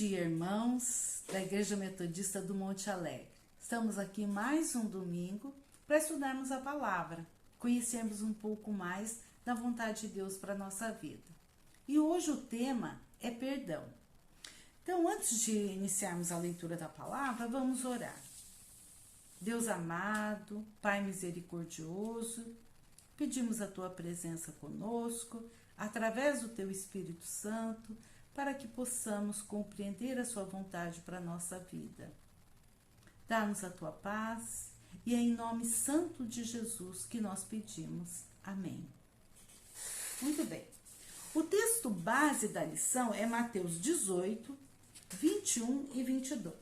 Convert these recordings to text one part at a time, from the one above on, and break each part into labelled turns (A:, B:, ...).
A: dia, irmãos da Igreja Metodista do Monte Alegre. Estamos aqui mais um domingo para estudarmos a palavra, conhecermos um pouco mais da vontade de Deus para a nossa vida. E hoje o tema é perdão. Então, antes de iniciarmos a leitura da palavra, vamos orar. Deus amado, Pai misericordioso, pedimos a Tua presença conosco, através do Teu Espírito Santo, para que possamos compreender a Sua vontade para a nossa vida. Dá-nos a Tua paz e é em nome santo de Jesus que nós pedimos. Amém. Muito bem. O texto base da lição é Mateus 18, 21 e 22.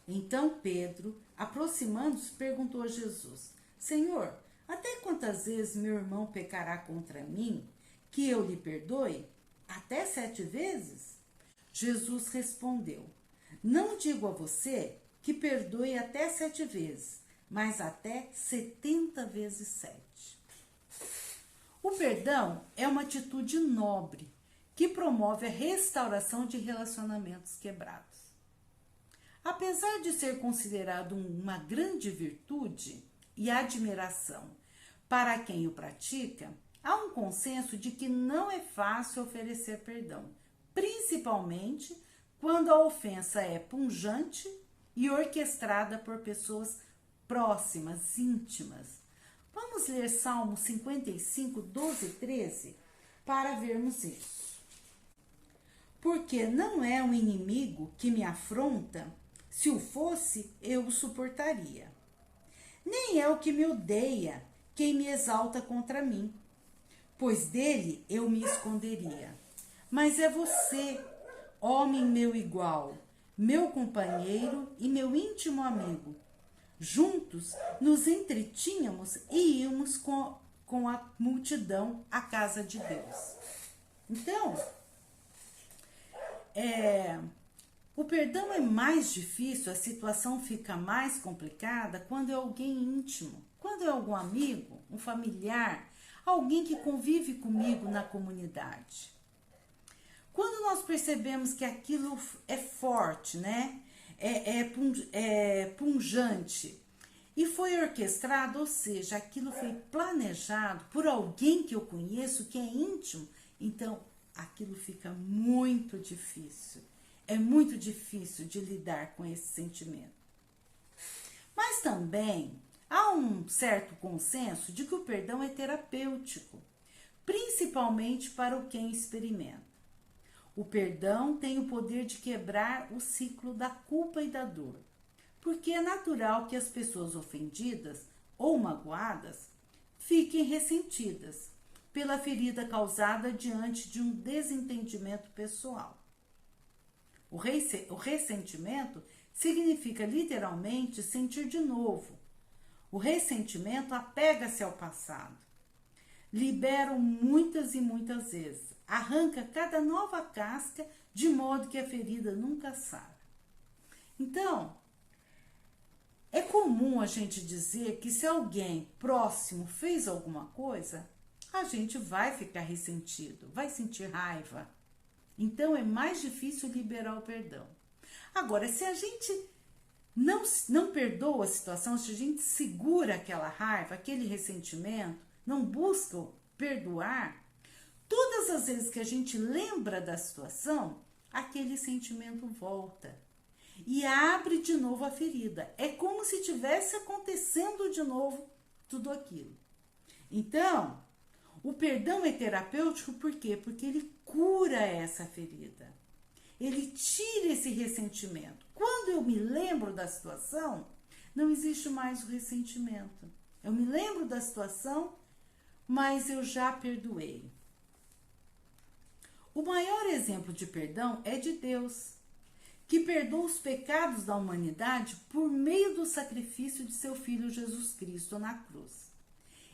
A: Então Pedro, aproximando-se, perguntou a Jesus: Senhor, até quantas vezes meu irmão pecará contra mim, que eu lhe perdoe? Até 7 vezes? Jesus respondeu: Não digo a você que perdoe até 7 vezes, mas até 70 vezes 7. O perdão é uma atitude nobre que promove a restauração de relacionamentos quebrados. Apesar de ser considerado uma grande virtude e admiração para quem o pratica, há um consenso de que não é fácil oferecer perdão, principalmente quando a ofensa é pungente e orquestrada por pessoas próximas, íntimas. Vamos ler Salmo 55, 12 e 13 para vermos isso. Porque não é um inimigo que me afronta, se o fosse, eu o suportaria. Nem é o que me odeia quem me exalta contra mim, pois dele eu me esconderia. Mas é você, homem meu igual, meu companheiro e meu íntimo amigo. Juntos nos entretínhamos e íamos com a multidão à casa de Deus. Então, o perdão é mais difícil, a situação fica mais complicada quando é alguém íntimo, quando é algum amigo, um familiar, alguém que convive comigo na comunidade. Quando nós percebemos que aquilo é forte, né? É pungente e foi orquestrado, ou seja, aquilo foi planejado por alguém que eu conheço, que é íntimo, então aquilo fica muito difícil. É muito difícil de lidar com esse sentimento. Mas também há um certo consenso de que o perdão é terapêutico, principalmente para quem experimenta. O perdão tem o poder de quebrar o ciclo da culpa e da dor, porque é natural que as pessoas ofendidas ou magoadas fiquem ressentidas pela ferida causada diante de um desentendimento pessoal. O ressentimento significa literalmente sentir de novo. O ressentimento apega-se ao passado. Liberam muitas e muitas vezes. Arranca cada nova casca de modo que a ferida nunca sara. Então, é comum a gente dizer que se alguém próximo fez alguma coisa, a gente vai ficar ressentido, vai sentir raiva. Então, é mais difícil liberar o perdão. Agora, se a gente não perdoa a situação, se a gente segura aquela raiva, aquele ressentimento, não busca perdoar, todas as vezes que a gente lembra da situação, aquele sentimento volta e abre de novo a ferida. É como se tivesse acontecendo de novo tudo aquilo. Então, o perdão é terapêutico por quê? Porque ele cura essa ferida. Ele tira esse ressentimento. Quando eu me lembro da situação, não existe mais o ressentimento. Eu me lembro da situação, mas eu já perdoei. O maior exemplo de perdão é de Deus, que perdoa os pecados da humanidade por meio do sacrifício de seu Filho Jesus Cristo na cruz.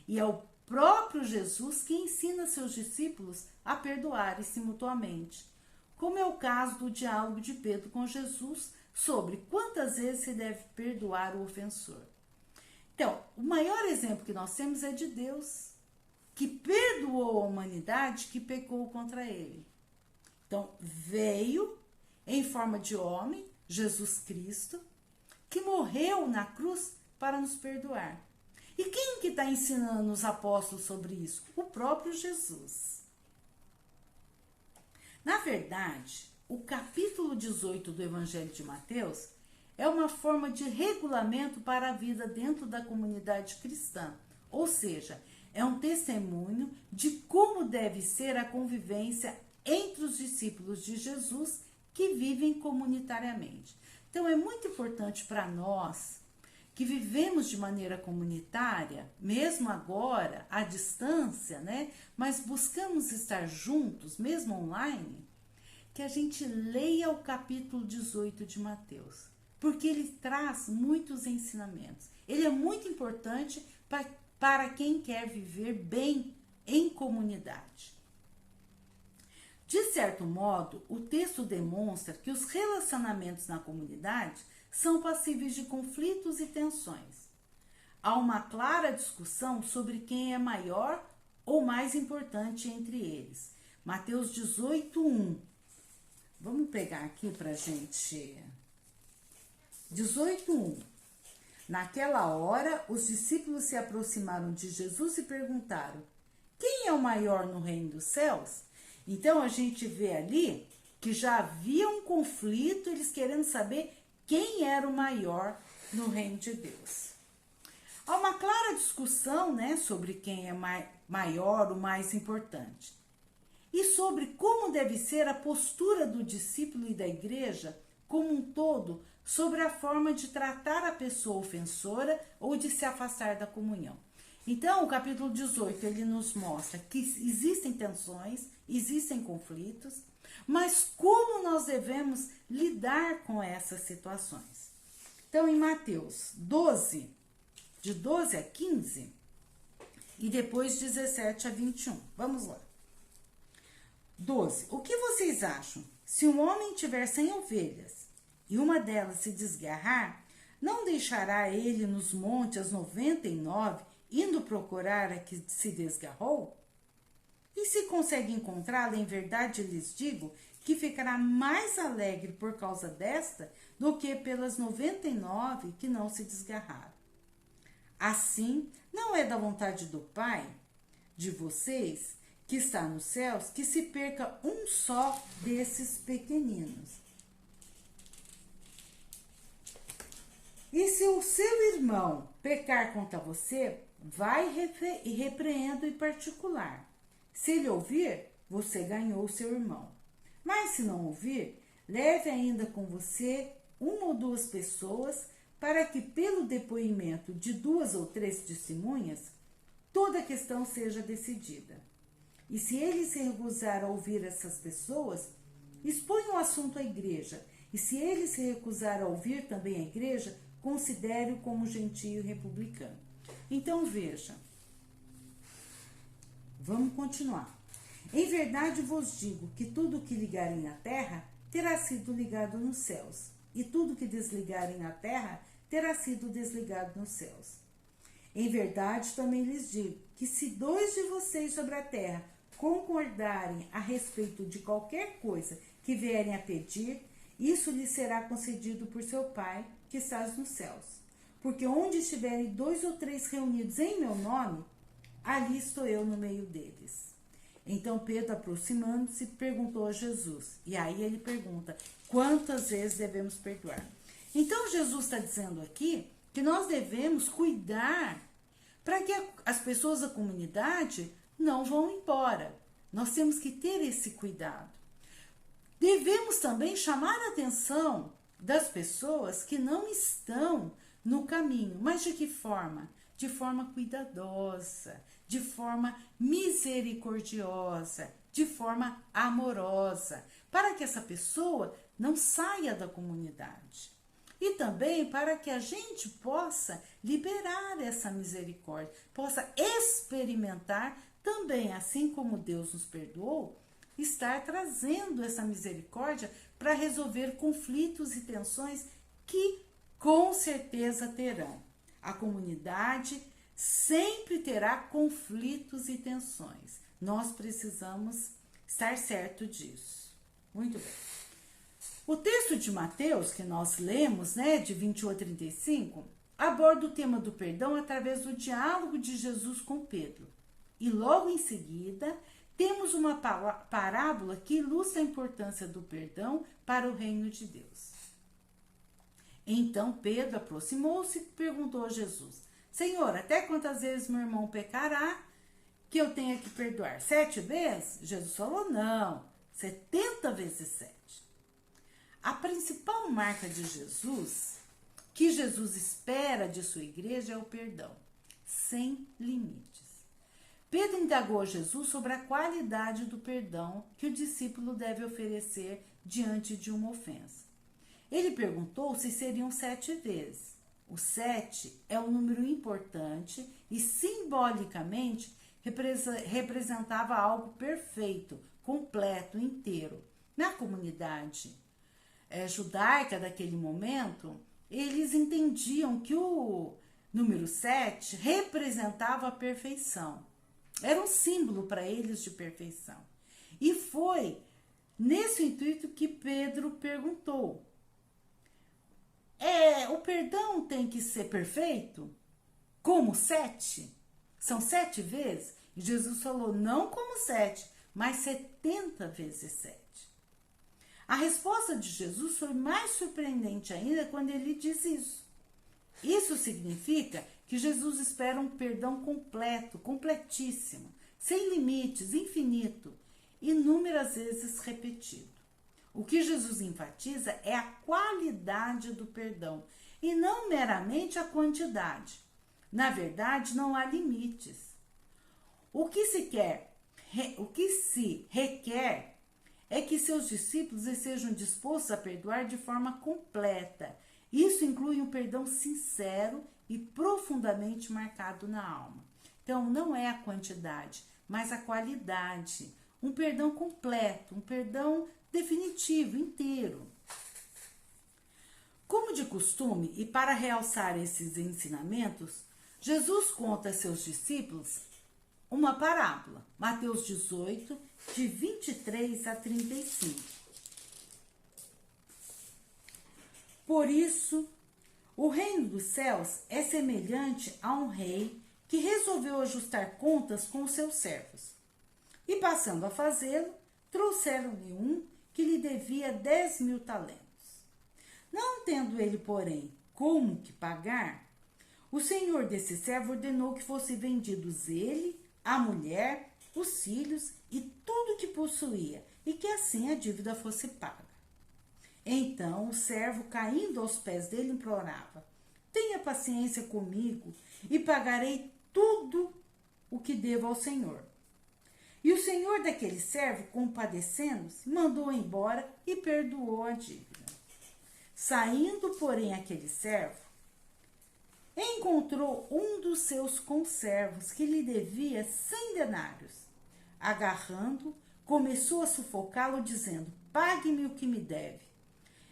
A: E é o próprio Jesus que ensina seus discípulos a perdoarem-se mutuamente, como é o caso do diálogo de Pedro com Jesus sobre quantas vezes se deve perdoar o ofensor. Então, o maior exemplo que nós temos é de Deus, que perdoou a humanidade que pecou contra ele. Então, veio em forma de homem, Jesus Cristo, que morreu na cruz para nos perdoar. E quem que está ensinando os apóstolos sobre isso? O próprio Jesus. Na verdade, o capítulo 18 do Evangelho de Mateus é uma forma de regulamento para a vida dentro da comunidade cristã, ou seja, é um testemunho de como deve ser a convivência entre os discípulos de Jesus que vivem comunitariamente. Então é muito importante para nós que vivemos de maneira comunitária, mesmo agora à distância, né? Mas buscamos estar juntos, mesmo online, que a gente leia o capítulo 18 de Mateus, porque ele traz muitos ensinamentos. Ele é muito importante para quem quer viver bem em comunidade. De certo modo, o texto demonstra que os relacionamentos na comunidade são passíveis de conflitos e tensões. Há uma clara discussão sobre quem é maior ou mais importante entre eles. Mateus 18:1. Vamos pegar aqui para gente. 18:1. Naquela hora, os discípulos se aproximaram de Jesus e perguntaram: quem é o maior no reino dos céus? Então a gente vê ali que já havia um conflito, eles querendo saber quem era o maior no reino de Deus. Há uma clara discussão, né, sobre quem é maior, o mais importante. E sobre como deve ser a postura do discípulo e da igreja como um todo sobre a forma de tratar a pessoa ofensora ou de se afastar da comunhão. Então, o capítulo 18, ele nos mostra que existem tensões, existem conflitos, mas como nós devemos lidar com essas situações. Então, em Mateus 12, de 12 a 15, e depois 17 a 21. Vamos lá. 12. O que vocês acham? Se um homem tiver 100 ovelhas e uma delas se desgarrar, não deixará ele nos montes as 99, indo procurar a que se desgarrou? E se consegue encontrá-la, em verdade lhes digo que ficará mais alegre por causa desta do que pelas 99 que não se desgarraram. Assim, não é da vontade do Pai de vocês, que está nos céus, que se perca um só desses pequeninos. E se o seu irmão pecar contra você, vai e repreenda em particular. Se ele ouvir, você ganhou o seu irmão. Mas se não ouvir, leve ainda com você uma ou duas pessoas, para que pelo depoimento de 2 ou 3 testemunhas, toda a questão seja decidida. E se ele se recusar a ouvir essas pessoas, exponha o assunto à igreja. E se ele se recusar a ouvir também a igreja, considere-o como gentio e republicano. Então veja, vamos continuar. Em verdade vos digo que tudo que ligarem na terra terá sido ligado nos céus, e tudo que desligarem na terra terá sido desligado nos céus. Em verdade também lhes digo que se 2 de vocês sobre a terra concordarem a respeito de qualquer coisa que vierem a pedir, isso lhes será concedido por seu Pai que estás nos céus. Porque onde estiverem 2 ou 3 reunidos em meu nome, ali estou eu no meio deles. Então Pedro, aproximando-se, perguntou a Jesus. E aí ele pergunta, quantas vezes devemos perdoar? Então Jesus está dizendo aqui que nós devemos cuidar para que as pessoas da comunidade não vão embora. Nós temos que ter esse cuidado. Devemos também chamar a atenção das pessoas que não estão no caminho. Mas de que forma? De forma cuidadosa, de forma misericordiosa, de forma amorosa, para que essa pessoa não saia da comunidade. E também para que a gente possa liberar essa misericórdia, possa experimentar também, assim como Deus nos perdoou, estar trazendo essa misericórdia para resolver conflitos e tensões que com certeza terão. A comunidade sempre terá conflitos e tensões. Nós precisamos estar certo disso. Muito bem. O texto de Mateus, que nós lemos, de 21 a 35, aborda o tema do perdão através do diálogo de Jesus com Pedro. E logo em seguida, temos uma parábola que ilustra a importância do perdão para o reino de Deus. Então Pedro aproximou-se e perguntou a Jesus: Senhor, até quantas vezes meu irmão pecará que eu tenha que perdoar? 7 vezes? Jesus falou: não, 70 vezes 7. A principal marca de Jesus, que Jesus espera de sua igreja, é o perdão, sem limites. Pedro indagou a Jesus sobre a qualidade do perdão que o discípulo deve oferecer diante de uma ofensa. Ele perguntou se seriam 7 vezes. O 7 é um número importante e simbolicamente representava algo perfeito, completo, inteiro. Na comunidade judaica daquele momento, eles entendiam que o número 7 representava a perfeição. Era um símbolo para eles de perfeição. E foi nesse intuito que Pedro perguntou: o perdão tem que ser perfeito? Como 7? São 7 vezes? E Jesus falou: não como 7, mas 70 vezes 7. A resposta de Jesus foi mais surpreendente ainda quando ele diz isso. Isso significa que Jesus espera um perdão completo, completíssimo, sem limites, infinito, inúmeras vezes repetido. O que Jesus enfatiza é a qualidade do perdão e não meramente a quantidade. Na verdade, não há limites. O que se requer é que seus discípulos estejam dispostos a perdoar de forma completa. Isso inclui um perdão sincero e profundamente marcado na alma. Então, não é a quantidade, mas a qualidade. Um perdão completo, um perdão definitivo, inteiro. Como de costume, e para realçar esses ensinamentos, Jesus conta a seus discípulos uma parábola, Mateus 18, de 23 a 35. Por isso, o reino dos céus é semelhante a um rei que resolveu ajustar contas com os seus servos. E passando a fazê-lo, trouxeram-lhe um que lhe devia 10.000 talentos. Não tendo ele, porém, como que pagar, o senhor desse servo ordenou que fossem vendidos ele, a mulher, os filhos e tudo que possuía, e que assim a dívida fosse paga. Então o servo, caindo aos pés dele, implorava: tenha paciência comigo e pagarei tudo o que devo ao senhor. E o senhor daquele servo, compadecendo-se, mandou embora e perdoou a dívida. Saindo, porém, aquele servo, encontrou um dos seus conservos que lhe devia 100 denários. Agarrando, começou a sufocá-lo, dizendo: pague-me o que me deve.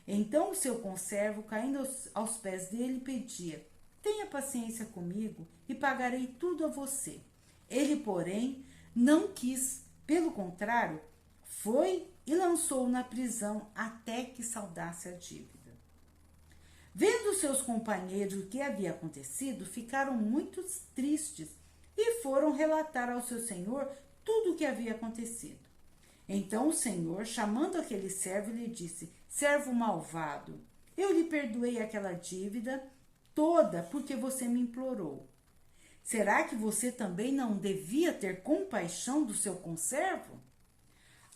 A: Então o seu conservo, caindo aos pés dele, pedia: tenha paciência comigo e pagarei tudo a você. Ele, porém, não quis, pelo contrário, foi e lançou-o na prisão até que saldasse a dívida. Vendo seus companheiros o que havia acontecido, ficaram muito tristes e foram relatar ao seu senhor tudo o que havia acontecido. Então o senhor, chamando aquele servo, lhe disse: servo malvado, eu lhe perdoei aquela dívida toda porque você me implorou. Será que você também não devia ter compaixão do seu conservo?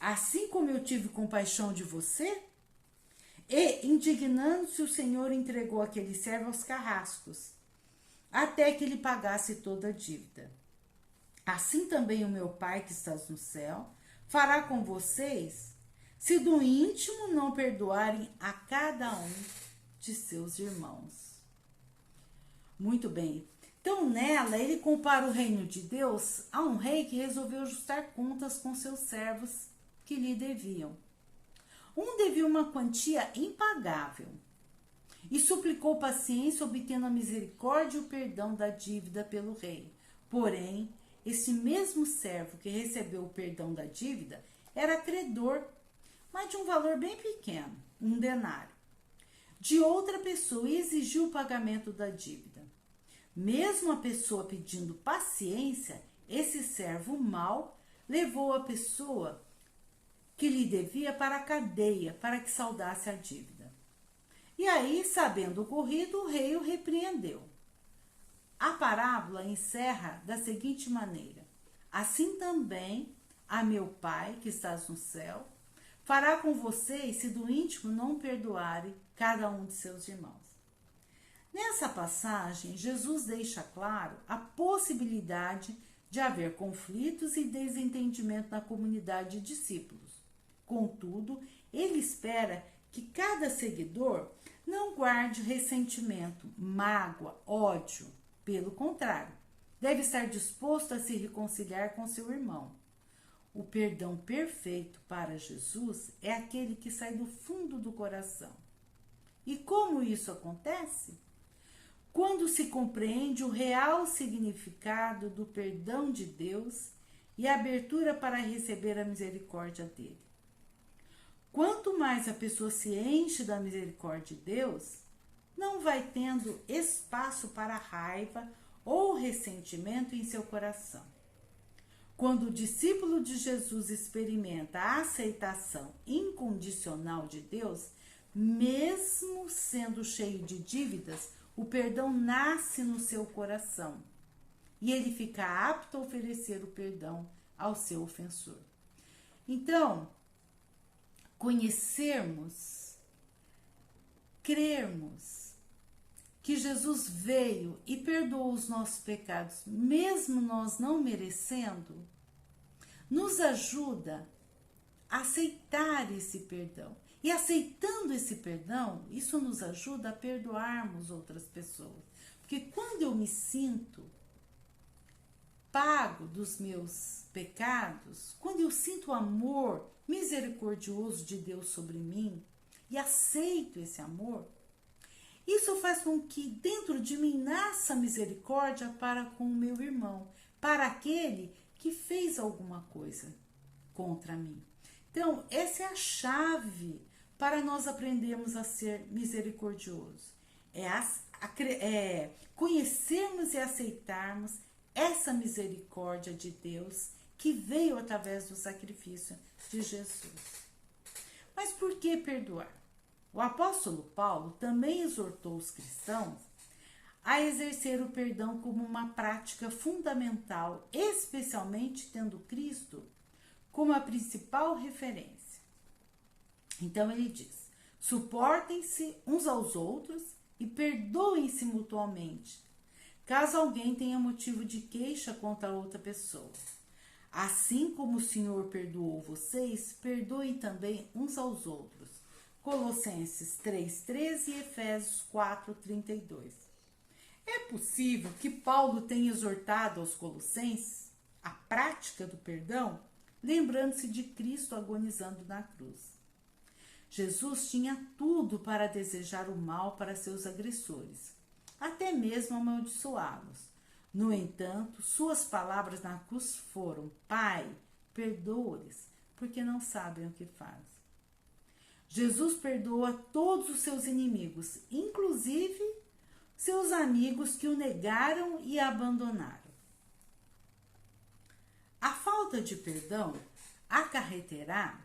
A: Assim como eu tive compaixão de você? E, indignando-se, o senhor entregou aquele servo aos carrascos, até que lhe pagasse toda a dívida. Assim também o meu Pai que estás no céu fará com vocês, se do íntimo não perdoarem a cada um de seus irmãos. Muito bem. Então, nela, ele compara o reino de Deus a um rei que resolveu ajustar contas com seus servos que lhe deviam. Um devia uma quantia impagável e suplicou paciência, obtendo a misericórdia e o perdão da dívida pelo rei. Porém, esse mesmo servo que recebeu o perdão da dívida era credor, mas de um valor bem pequeno. um denário, de outra pessoa e exigiu o pagamento da dívida. Mesmo a pessoa pedindo paciência, esse servo mau levou a pessoa que lhe devia para a cadeia para que saldasse a dívida. E aí, sabendo o ocorrido, o rei o repreendeu. A parábola encerra da seguinte maneira: assim também a meu Pai, que estás no céu, fará com vocês se do íntimo não perdoarem cada um de seus irmãos. Nessa passagem, Jesus deixa claro a possibilidade de haver conflitos e desentendimento na comunidade de discípulos. Contudo, ele espera que cada seguidor não guarde ressentimento, mágoa, ódio. Pelo contrário, deve estar disposto a se reconciliar com seu irmão. O perdão perfeito para Jesus é aquele que sai do fundo do coração. E como isso acontece? Quando se compreende o real significado do perdão de Deus e a abertura para receber a misericórdia dele. Quanto mais a pessoa se enche da misericórdia de Deus, não vai tendo espaço para raiva ou ressentimento em seu coração. Quando o discípulo de Jesus experimenta a aceitação incondicional de Deus, mesmo sendo cheio de dívidas, o perdão nasce no seu coração e ele fica apto a oferecer o perdão ao seu ofensor. Então, conhecermos, crermos que Jesus veio e perdoou os nossos pecados, mesmo nós não merecendo, nos ajuda a aceitar esse perdão. E aceitando esse perdão, isso nos ajuda a perdoarmos outras pessoas. Porque quando eu me sinto pago dos meus pecados, quando eu sinto o amor misericordioso de Deus sobre mim e aceito esse amor, isso faz com que dentro de mim nasça misericórdia para com o meu irmão, para aquele que fez alguma coisa contra mim. Então, essa é a chave para nós aprendermos a ser misericordioso. É conhecermos e aceitarmos essa misericórdia de Deus que veio através do sacrifício de Jesus. Mas por que perdoar? O apóstolo Paulo também exortou os cristãos a exercer o perdão como uma prática fundamental, especialmente tendo Cristo como a principal referência. Então ele diz: suportem-se uns aos outros e perdoem-se mutuamente, caso alguém tenha motivo de queixa contra outra pessoa. Assim como o Senhor perdoou vocês, perdoem também uns aos outros. Colossenses 3,13 e Efésios 4,32. É possível que Paulo tenha exortado aos colossenses a prática do perdão, lembrando-se de Cristo agonizando na cruz. Jesus tinha tudo para desejar o mal para seus agressores, até mesmo amaldiçoá-los. No entanto, suas palavras na cruz foram: Pai, perdoa-lhes, porque não sabem o que fazem. Jesus perdoa todos os seus inimigos, inclusive seus amigos que o negaram e abandonaram. A falta de perdão acarretará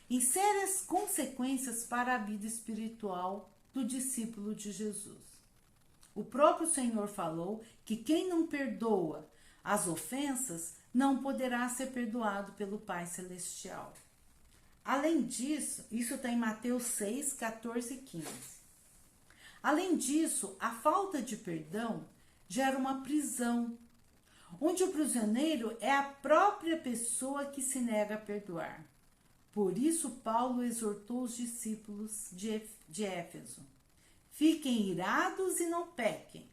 A: em sérias consequências para a vida espiritual do discípulo de Jesus. O próprio Senhor falou que quem não perdoa as ofensas não poderá ser perdoado pelo Pai Celestial. Além disso, isso está em Mateus 6, 14 e 15. Além disso, a falta de perdão gera uma prisão, onde o prisioneiro é a própria pessoa que se nega a perdoar. Por isso, Paulo exortou os discípulos de Éfeso: fiquem irados e não pequem.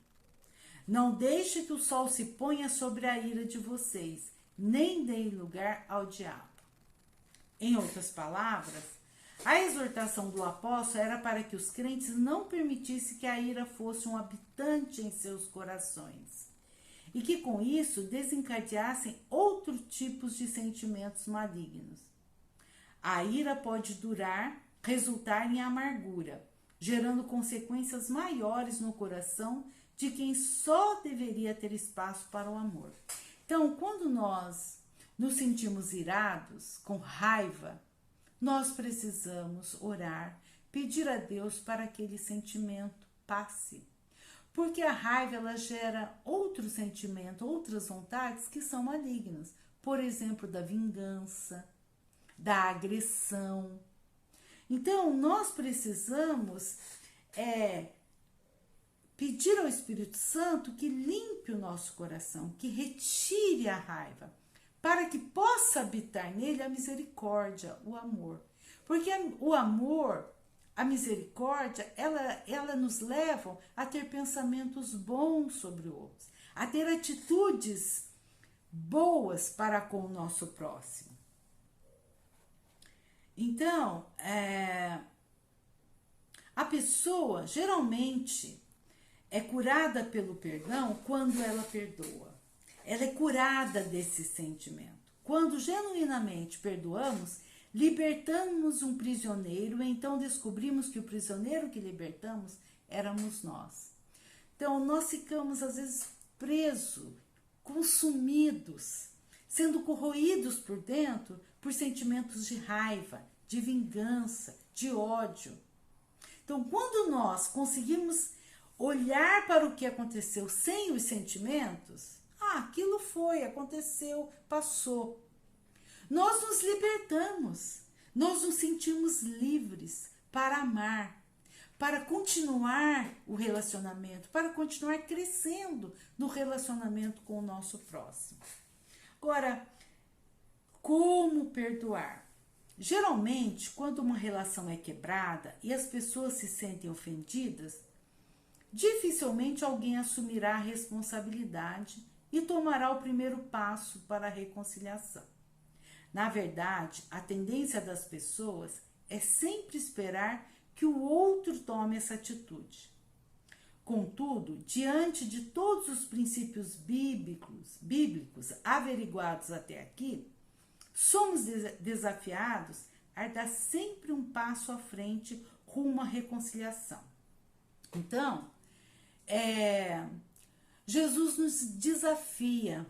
A: Não deixe que o sol se ponha sobre a ira de vocês, nem deem lugar ao diabo. Em outras palavras, a exortação do apóstolo era para que os crentes não permitissem que a ira fosse um habitante em seus corações e que com isso desencadeassem outros tipos de sentimentos malignos. A ira pode durar resultar em amargura, gerando consequências maiores no coração de quem só deveria ter espaço para o amor. Então, quando nós nos sentimos irados, com raiva, nós precisamos orar, pedir a Deus para que aquele sentimento passe. Porque a raiva ela gera outro sentimento, outras vontades que são malignas. Por exemplo, da vingança, da agressão. Então, nós precisamos pedir ao Espírito Santo que limpe o nosso coração, que retire a raiva, para que possa habitar nele a misericórdia, o amor. Porque o amor, a misericórdia, ela nos leva a ter pensamentos bons sobre o outro, a ter atitudes boas para com o nosso próximo. Então, a pessoa geralmente é curada pelo perdão quando ela perdoa. Ela é curada desse sentimento. Quando genuinamente perdoamos, libertamos um prisioneiro, então descobrimos que o prisioneiro que libertamos éramos nós. Então, nós ficamos às vezes presos, consumidos, sendo corroídos por dentro por sentimentos de raiva, de vingança, de ódio. Então, quando nós conseguimos olhar para o que aconteceu sem os sentimentos, aquilo foi, aconteceu, passou. Nós nos libertamos, nós nos sentimos livres para amar, para continuar o relacionamento, para continuar crescendo no relacionamento com o nosso próximo. Agora, como perdoar? Geralmente, quando uma relação é quebrada e as pessoas se sentem ofendidas, dificilmente alguém assumirá a responsabilidade e tomará o primeiro passo para a reconciliação. Na verdade, a tendência das pessoas é sempre esperar que o outro tome essa atitude. Contudo, diante de todos os princípios bíblicos averiguados até aqui, somos desafiados a dar sempre um passo à frente rumo à reconciliação. Então, Jesus nos desafia,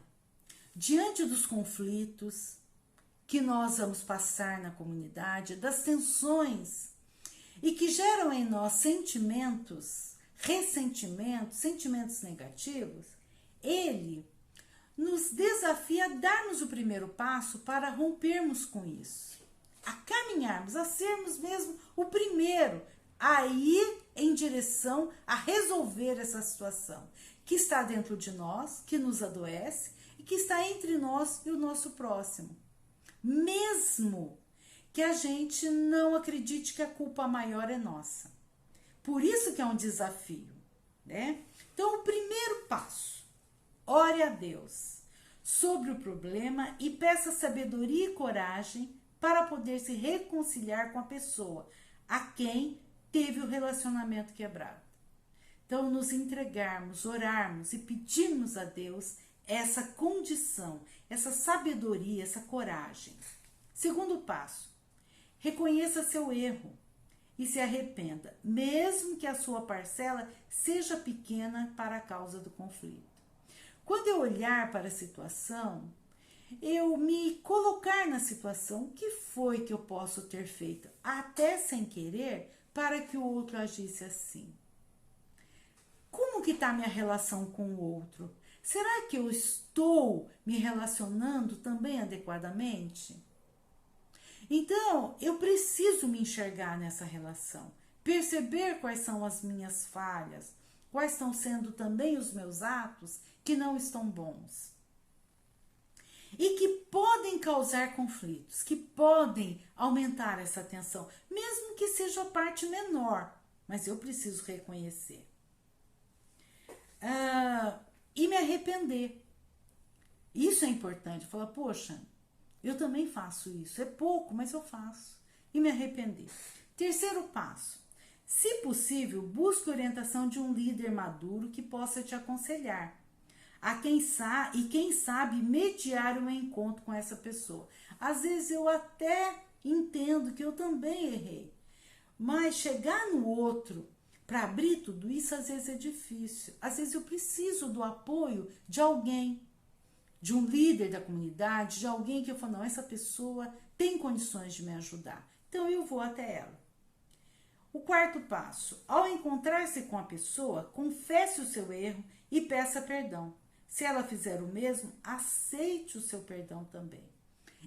A: diante dos conflitos que nós vamos passar na comunidade, das tensões e que geram em nós sentimentos, ressentimentos, sentimentos negativos, ele nos desafia a darmos o primeiro passo para rompermos com isso, a caminharmos, a sermos mesmo o primeiro a ir em direção a resolver essa situação que está dentro de nós, que nos adoece e que está entre nós e o nosso próximo. Mesmo que a gente não acredite que a culpa maior é nossa. Por isso que é um desafio, né? Então, o primeiro passo, ore a Deus sobre o problema e peça sabedoria e coragem para poder se reconciliar com a pessoa a quem teve o relacionamento quebrado. Então, nos entregarmos, orarmos e pedirmos a Deus essa condição, essa sabedoria, essa coragem. Segundo passo, reconheça seu erro e se arrependa, mesmo que a sua parcela seja pequena para a causa do conflito. Quando eu olhar para a situação, eu me colocar na situação, o que foi que eu posso ter feito, até sem querer, para que o outro agisse assim? Como que está a minha relação com o outro? Será que eu estou me relacionando também adequadamente? Então, eu preciso me enxergar nessa relação, perceber quais são as minhas falhas, quais estão sendo também os meus atos que não estão bons. E que podem causar conflitos, que podem aumentar essa tensão, mesmo que seja a parte menor, mas eu preciso reconhecer. E me arrepender. Isso é importante. Falar, poxa, eu também faço isso. É pouco, mas eu faço. E me arrepender. Terceiro passo. Se possível, busque orientação de um líder maduro que possa te aconselhar. Quem sabe mediar um encontro com essa pessoa. Às vezes eu até entendo que eu também errei. Mas chegar no outro para abrir tudo isso, às vezes é difícil. Às vezes eu preciso do apoio de alguém, de um líder da comunidade, de alguém que eu falo, não, essa pessoa tem condições de me ajudar. Então eu vou até ela. O quarto passo, ao encontrar-se com a pessoa, confesse o seu erro e peça perdão. Se ela fizer o mesmo, aceite o seu perdão também.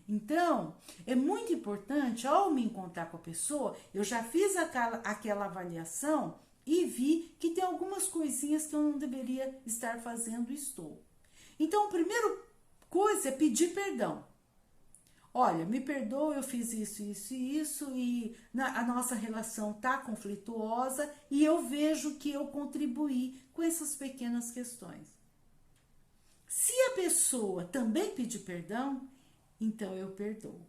A: Então, é muito importante, ao me encontrar com a pessoa, eu já fiz aquela avaliação e vi que tem algumas coisinhas que eu não deveria estar fazendo e estou. Então, a primeira coisa é pedir perdão. Olha, me perdoa, eu fiz isso, isso e isso, e a nossa relação está conflituosa e eu vejo que eu contribuí com essas pequenas questões. Se a pessoa também pedir perdão, então eu perdoo.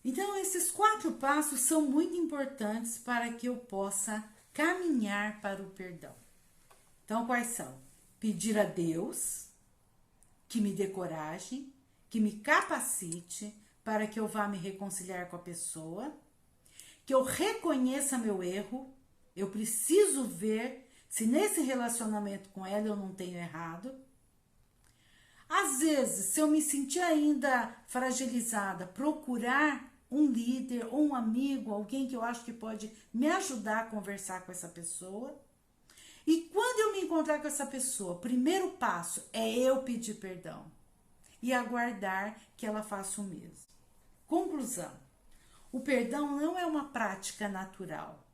A: Então, esses 4 passos são muito importantes para que eu possa caminhar para o perdão. Então, quais são? Pedir a Deus que me dê coragem, que me capacite para que eu vá me reconciliar com a pessoa, que eu reconheça meu erro, eu preciso ver se nesse relacionamento com ela eu não tenho errado. Às vezes, se eu me sentir ainda fragilizada, procurar um líder ou um amigo, alguém que eu acho que pode me ajudar a conversar com essa pessoa. E quando eu me encontrar com essa pessoa, o primeiro passo é eu pedir perdão e aguardar que ela faça o mesmo. Conclusão: o perdão não é uma prática natural.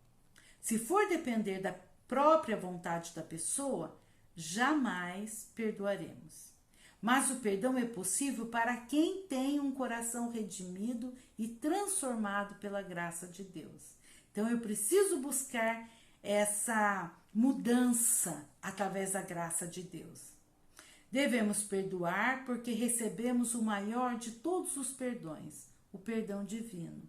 A: Se for depender da própria vontade da pessoa, jamais perdoaremos. Mas o perdão é possível para quem tem um coração redimido e transformado pela graça de Deus. Então eu preciso buscar essa mudança através da graça de Deus. Devemos perdoar porque recebemos o maior de todos os perdões, o perdão divino.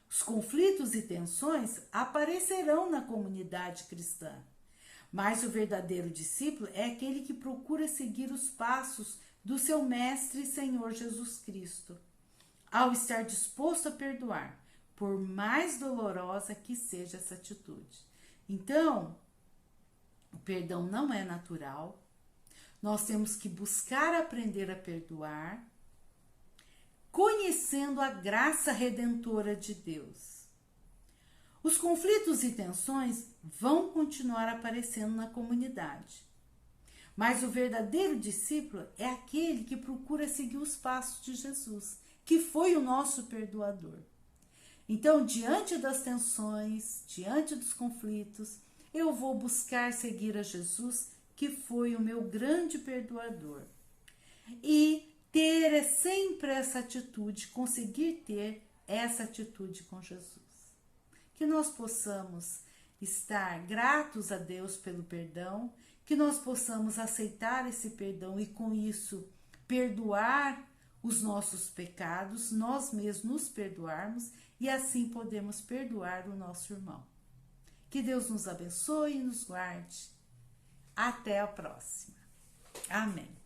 A: Os conflitos e tensões aparecerão na comunidade cristã, mas o verdadeiro discípulo é aquele que procura seguir os passos do seu Mestre e Senhor Jesus Cristo, ao estar disposto a perdoar, por mais dolorosa que seja essa atitude. Então, o perdão não é natural. Nós temos que buscar aprender a perdoar, conhecendo a graça redentora de Deus. Os conflitos e tensões vão continuar aparecendo na comunidade, mas o verdadeiro discípulo é aquele que procura seguir os passos de Jesus, que foi o nosso perdoador. Então, diante das tensões, diante dos conflitos, eu vou buscar seguir a Jesus, que foi o meu grande perdoador. E ter sempre essa atitude, conseguir ter essa atitude com Jesus. Que nós possamos estar gratos a Deus pelo perdão, que nós possamos aceitar esse perdão e com isso perdoar os nossos pecados, nós mesmos nos perdoarmos e assim podemos perdoar o nosso irmão. Que Deus nos abençoe e nos guarde. Até a próxima. Amém.